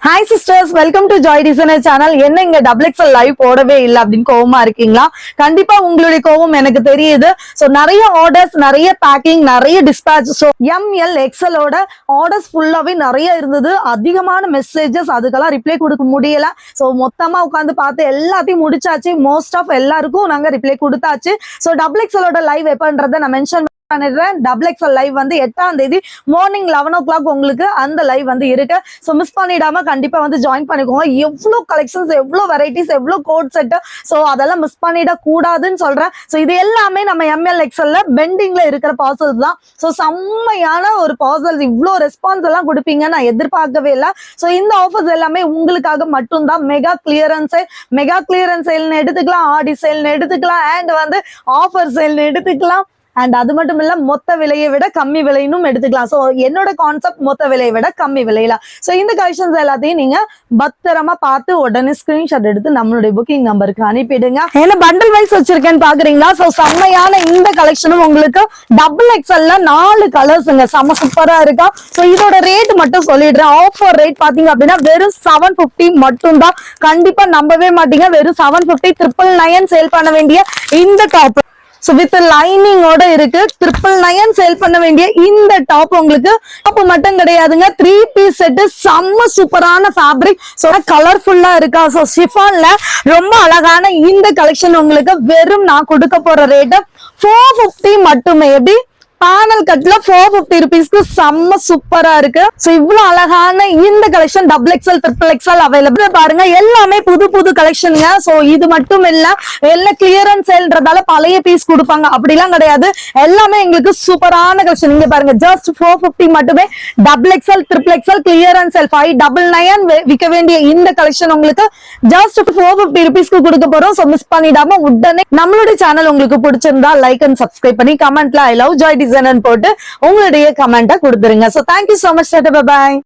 Hi sisters, welcome to Joy Designer channel. என்ன இங்க double XL live போடவே இல்லை அப்படின்னு கோவமா இருக்கீங்களா? கண்டிப்பா உங்களுடைய கோவம் எனக்கு தெரியுது. சோ நிறைய ஆர்டர்ஸ், நிறைய பேக்கிங், நிறைய டிஸ்பேட்ச். சோ எம்எல் எக்ஸ்எலோட ஆர்டர்ஸ் ஃபுல்லாவே நிறைய இருந்தது. அதிகமான மெசேஜஸ், அதுக்கெல்லாம் ரிப்ளை கொடுக்க முடியல. சோ மொத்தமா உட்காந்து பார்த்து எல்லாத்தையும் முடிச்சாச்சு. மோஸ்ட் ஆஃப் எல்லாருக்கும் நாங்க ரிப்ளை கொடுத்தாச்சு. சோ டபுள் எக்ஸ்எலோட லைவ் எப்பன்றதை நான் மென்ஷன் டபுள் எக்ஸ்எல் லைவ் வந்து 8ஆம் தேதி மார்னிங் 11 o'clock உங்களுக்கு அந்த லைவ் வந்து இருக்கு. சோ மிஸ் பண்ணிடாம கண்டிப்பா வந்து ஜாயின் பண்ணிக்கோங்க. எவ்வளவு கலெக்ஷன்ஸ், எவ்வளவு வெரைட்டிஸ், எவ்வளவு கோட் செட், சோ அதெல்லாம் மிஸ் பண்ணிட கூடாதுன்னு சொல்றேன். சோ இது எல்லாமே நம்ம எம்எல் எக்ஸ்எல்ல பெண்டிங்ல இருக்கிற பார்சல்ஸ் தான். சோ செம்மையான ஒரு பார்சல்ஸ், இவ்வளவு ரெஸ்பான்ஸ் எல்லாம் கொடுப்பீங்க நான் எதிர்பார்க்கவே இல்லை. சோ இந்த ஆஃபர்ஸ் எல்லாமே உங்களுக்காக மட்டும்தான். மெகா கிளியரன்ஸ் சேல்னு எடுத்துக்கலாம், ஆடி சேல்னு எடுத்துக்கலாம், அண்ட் வந்து ஆஃபர் சேல்னு எடுத்துக்கலாம். அண்ட் அது மட்டும் இல்ல, மொத்த விலையை விட கம்மி விலையும் எடுத்துக்கலாம். சோ என்னோட கான்செப்ட் மொத்த விலையை விட கம்மி விலையில. சோ இந்த கலெக்ஷன்ஸ் எல்லாத்தையும் நீங்க பத்திரமா பார்த்து உடனே ஸ்கிரீன்ஷாட் எடுத்து நம்மளுடைய புக்கிங் நம்பருக்கு அனுப்பிடுங்க. ஏன்னா பண்டல் வைஸ் வச்சிருக்கேன்னு பாக்குறீங்களா? சோ செம்மையான இந்த கலெக்ஷனும் உங்களுக்கு டபுள் எக்ஸ்எல்ல 4 கலர்ஸ்ங்க, செம்ம சூப்பரா இருக்கா. சோ இதோட ரேட் மட்டும் சொல்லிடுறேன். ஆஃபர் ரேட் பாத்தீங்க அப்படின்னா வெறும் 750 மட்டும் தான். கண்டிப்பா நம்பவே மாட்டீங்க. வெறும் 750 999 சேல் பண்ண வேண்டிய இந்த டாப், சோ வித் லைனிங்கோட இருக்கு. 999 சேல் பண்ண வேண்டிய இந்த டாப் உங்களுக்கு டாப் மட்டும் கிடையாதுங்க, 3 பீஸ் செட். செம்ம சூப்பரான ஃபேப்ரிக், சோ கலர்ஃபுல்லா இருக்கா. சோ ஷிஃபான்ல ரொம்ப அழகான இந்த கலெக்ஷன் உங்களுக்கு வெறும் நான் கொடுக்க போற ரேட் 450 மட்டுமே. எப்படி பேனல் கட்ல 450 rupeesக்கு செம்ம சூப்பரா இருக்கு. சோ இவ்வளவு அழகான இந்த collection double XL, triple XL available. பாருங்க எல்லாமே புது கலெக்ஷனுங்க. சோ இது மட்டும் இல்ல, எல்லாம் கிளியரன்ஸ் சேல்ன்றதால பழைய பீஸ் கொடுப்பாங்க அப்படிலாம் கிடையாது. எல்லாமே எங்களுக்கு சூப்பரான கலெக்ஷன். இங்க பாருங்க, ஜஸ்ட் 450 மட்டுமே. Double XL, triple XL, clearance sale 599 விற்க வேண்டிய இந்த கலெக்ஷன் உங்களுக்கு ஜஸ்ட் 450 rupeesக்கு கொடுக்க போறோம். சோ மிஸ் பண்ணிடாம உடனே நம்மளுடைய சேனல் உங்களுக்கு பிடிச்சிருந்தா லைக் அண்ட் சப்ஸ்கிரைப் பண்ணி கமெண்ட்ல ஐ லவ் ஜாய் டிசைனர் போட்டு உங்களுடைய கமெண்ட்டை கொடுத்துருங்க. So thank you so much. By.